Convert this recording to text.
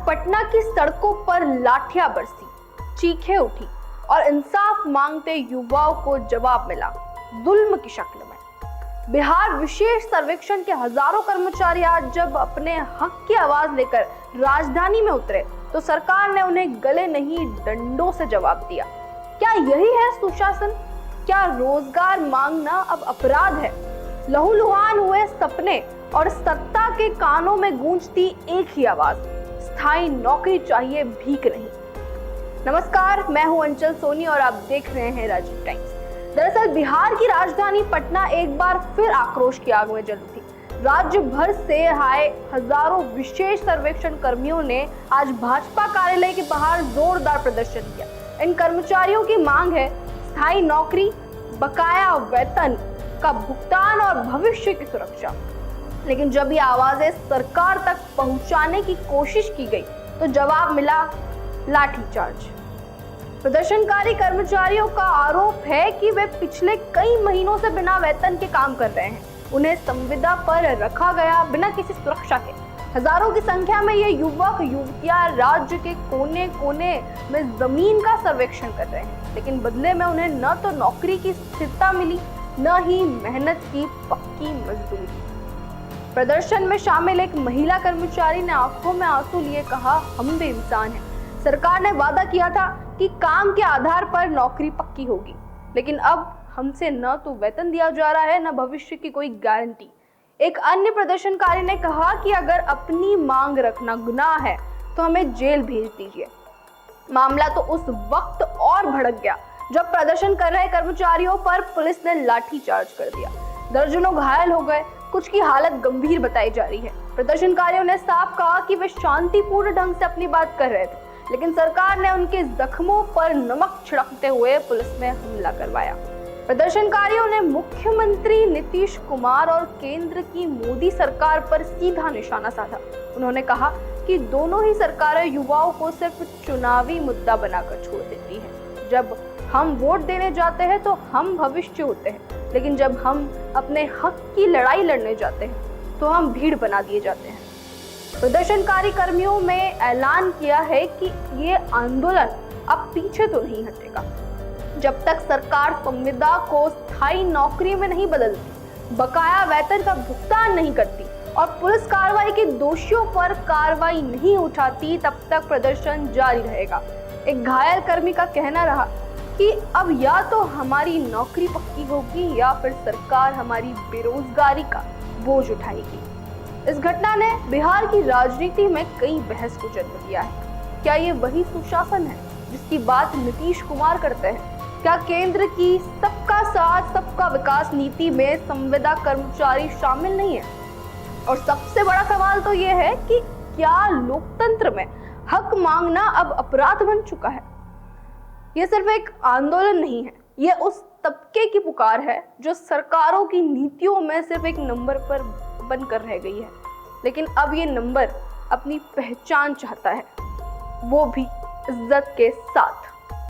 पटना की सड़कों पर लाठियां बरसी, चीखें उठी और इंसाफ मांगते युवाओं को जवाब मिला जुल्म की शक्ल में। बिहार विशेष सर्वेक्षण के हजारों कर्मचारी आज जब अपने हक की आवाज लेकर राजधानी में उतरे तो सरकार ने उन्हें गले नहीं डंडों से जवाब दिया। क्या यही है सुशासन? क्या रोजगार मांगना अब अपराध है? लहूलुहान हुए सपने और सत्ता के कानों में गूंजती एक ही आवाज, स्थायी नौकरी चाहिए, भीख नहीं। नमस्कार, मैं हूं अंचल सोनी और आप देख रहे हैं राजीव टाइम्स। दरअसल बिहार की राजधानी पटना एक बार फिर आक्रोश की आग में जल उठी। राज्य भर से आए हजारों विशेष सर्वेक्षण कर्मियों ने आज भाजपा कार्यालय के बाहर जोरदार प्रदर्शन किया। इन कर्मचारियों की मांग है स्थायी नौकरी, बकाया वेतन का भुगतान और भविष्य की सुरक्षा। लेकिन जब ये आवाजें सरकार तक पहुंचाने की कोशिश की गई तो जवाब मिला लाठीचार्ज। प्रदर्शनकारी कर्मचारियों का आरोप है कि वे पिछले कई महीनों से बिना वेतन के काम कर रहे हैं। उन्हें संविदा पर रखा गया बिना किसी सुरक्षा के। हजारों की संख्या में ये युवक युवतियां राज्य के कोने कोने में जमीन का सर्वेक्षण कर रहे हैं, लेकिन बदले में उन्हें न तो नौकरी की स्थिरता मिली, न ही मेहनत की पक्की मजदूरी। प्रदर्शन में शामिल एक महिला कर्मचारी ने आंखों में आंसू लिए कहा, हम भी इंसान हैं। सरकार ने वादा किया था कि काम के आधार पर नौकरी पक्की होगी, लेकिन अब हमसे न तो वेतन दिया जा रहा है, न भविष्य की कोई गारंटी। एक अन्य प्रदर्शनकारी ने कहा कि अगर अपनी मांग रखना गुनाह है तो हमें जेल भेज दीजिए। मामला तो उस वक्त और भड़क गया जब प्रदर्शन कर रहे कर्मचारियों पर पुलिस ने लाठीचार्ज कर दिया। दर्जनों घायल हो गए, कुछ की हालत गंभीर बताई जा रही है। प्रदर्शनकारियों ने साफ कहा कि वे शांतिपूर्ण ढंग से अपनी बात कर रहे थे, लेकिन सरकार ने उनके जख्मों पर नमक छिड़कते हुए पुलिस में हमला करवाया। प्रदर्शनकारियों ने मुख्यमंत्री नीतीश कुमार और केंद्र की मोदी सरकार पर सीधा निशाना साधा। उन्होंने कहा कि दोनों ही सरकारें युवाओं को सिर्फ चुनावी मुद्दा बनाकर छोड़ देती हैं। जब हम वोट देने जाते हैं तो हम भविष्य होते हैं, लेकिन जब हम अपने हक की लड़ाई लड़ने जाते हैं तो हम भीड़ बना दिए जाते हैं। प्रदर्शनकारी कर्मियों में ऐलान किया है कि ये आंदोलन अब पीछे तो नहीं हटेगा जब तक सरकार संविदा को स्थायी नौकरी में नहीं बदलती, बकाया वेतन का भुगतान नहीं करती और पुलिस कार्रवाई के दोषियों पर कार्रवाई नहीं उठाती, तब तक प्रदर्शन जारी रहेगा। एक घायल कर्मी का कहना रहा कि अब या तो हमारी नौकरी पक्की होगी या फिर सरकार हमारी बेरोजगारी का बोझ उठाएगी। इस घटना ने बिहार की राजनीति में कई बहस को जन्म दिया है। क्या ये वही सुशासन है जिसकी बात नीतीश कुमार करते हैं? क्या केंद्र की सबका साथ सबका विकास नीति में संविदा कर्मचारी शामिल नहीं है? और सबसे बड़ा सवाल तो ये है कि क्या लोकतंत्र में हक मांगना अब अपराध बन चुका है? ये सिर्फ एक आंदोलन नहीं है, ये उस तबके की पुकार है जो सरकारों की नीतियों में सिर्फ एक नंबर पर बनकर रह गई है। लेकिन अब ये नंबर अपनी पहचान चाहता है, वो भी इज्जत के साथ।